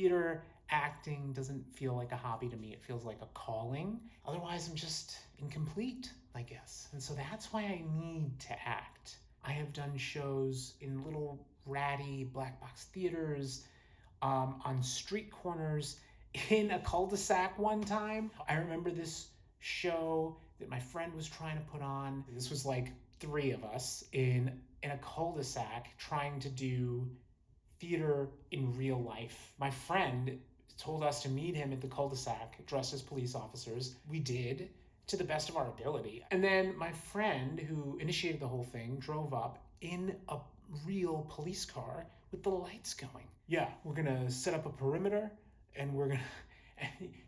Theater acting doesn't feel like a hobby to me. It feels like a calling. Otherwise, I'm just incomplete, I guess. And so that's why I need to act. I have done shows in little ratty black box theaters, on street corners, in a cul-de-sac one time. I remember this show that my friend was trying to put on. This was like three of us in a cul-de-sac trying to do theater in real life. My friend told us to meet him at the cul-de-sac dressed as police officers. We did, to the best of our ability. And then my friend, who initiated the whole thing, drove up in a real police car with the lights going. Yeah, we're gonna set up a perimeter, and we're gonna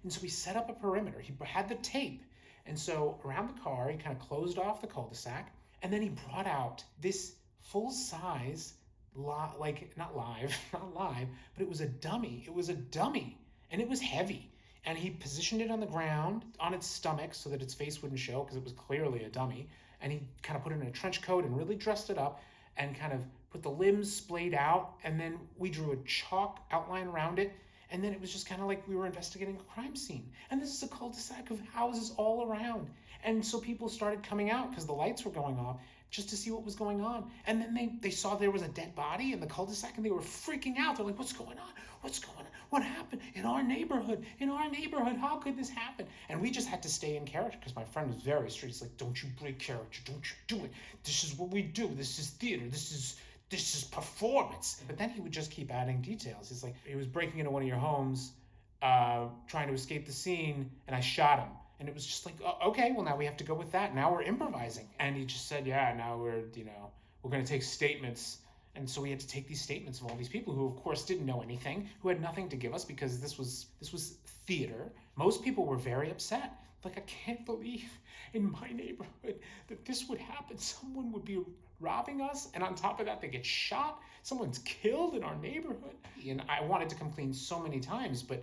and so we set up a perimeter. He had the tape. And so around the car, he kind of closed off the cul-de-sac, and then he brought out this full-size, like not live, not live, but it was a dummy. It was a dummy, and it was heavy. And he positioned it on the ground, on its stomach, so that its face wouldn't show, because it was clearly a dummy. And he kind of put it in a trench coat and really dressed it up, and kind of put the limbs splayed out. And then we drew a chalk outline around it. And then it was just kind of like we were investigating a crime scene. And this is a cul-de-sac of houses all around. And so people started coming out because the lights were going off just to see what was going on. And then they saw there was a dead body in the cul-de-sac, and they were freaking out. They're like, what's going on? What's going on? What happened? In our neighborhood? In our neighborhood? How could this happen? And we just had to stay in character because my friend was very strict. He's like, don't you break character. Don't you do it. This is what we do. This is theater. This is performance. But then he would just keep adding details. He's like, he was breaking into one of your homes, trying to escape the scene, and I shot him. And it was just like, oh, okay, well, now we have to go with that. Now we're improvising. And he just said, yeah, now we're going to take statements. And so we had to take these statements of all these people who, of course, didn't know anything, who had nothing to give us, because this was theater. Most people were very upset. Like, I can't believe in my neighborhood that this would happen. Someone would be robbing us, and on top of that, they get shot. Someone's killed in our neighborhood. And I wanted to complain so many times, but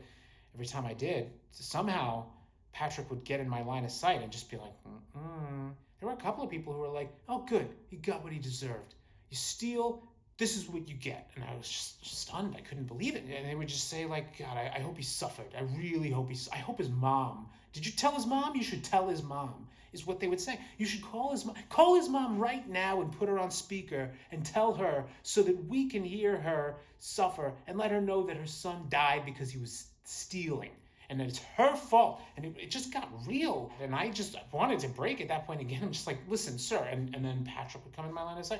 every time I did, somehow Patrick would get in my line of sight and just be like, mm-mm. There were a couple of people who were like, oh, good, he got what he deserved. You steal, this is what you get. And I was just stunned. I couldn't believe it. And they would just say, like, God, I hope he suffered. I really hope I hope his mom. Did you tell his mom? You should tell his mom, is what they would say. You should call his mom right now and put her on speaker and tell her, so that we can hear her suffer, and let her know that her son died because he was stealing, and that it's her fault. And it just got real. And I just wanted to break at that point again. I'm just like, listen, sir. And then Patrick would come in my line and say,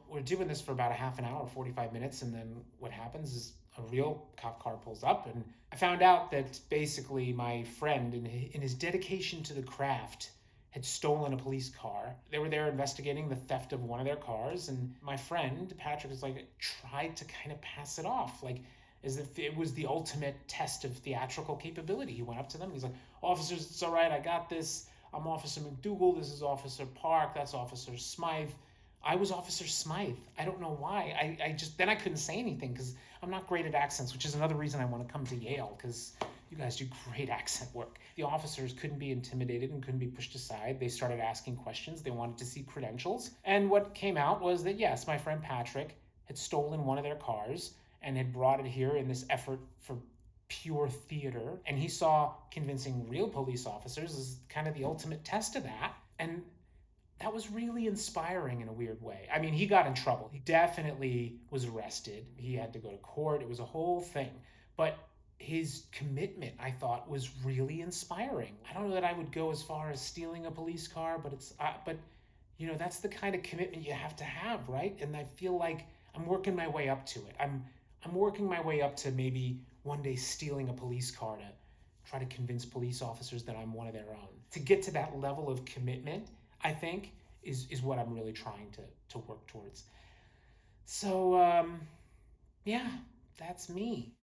we're doing this for about a half an hour, 45 minutes. And then what happens is a real cop car pulls up. And I found out that basically my friend, in his dedication to the craft, had stolen a police car. They were there investigating the theft of one of their cars. And my friend, Patrick, was like, tried to kind of pass it off, like, as if it was the ultimate test of theatrical capability. He went up to them and he's like, officers, it's all right, I got this. I'm Officer McDougal, this is Officer Park, that's Officer Smythe. I was Officer Smythe. I don't know why. Then I couldn't say anything because I'm not great at accents, which is another reason I want to come to Yale, because you guys do great accent work. The officers couldn't be intimidated and couldn't be pushed aside. They started asking questions. They wanted to see credentials. And what came out was that, yes, my friend Patrick had stolen one of their cars and had brought it here in this effort for pure theater. And he saw convincing real police officers as kind of the ultimate test of that. And that was really inspiring in a weird way. I mean, he got in trouble. He definitely was arrested. He had to go to court. It was a whole thing. But his commitment, I thought, was really inspiring. I don't know that I would go as far as stealing a police car, but that's the kind of commitment you have to have, right? And I feel like I'm working my way up to it. I'm working my way up to maybe one day stealing a police car to try to convince police officers that I'm one of their own. To get to that level of commitment, I think, is what I'm really trying to work towards. So, yeah, that's me.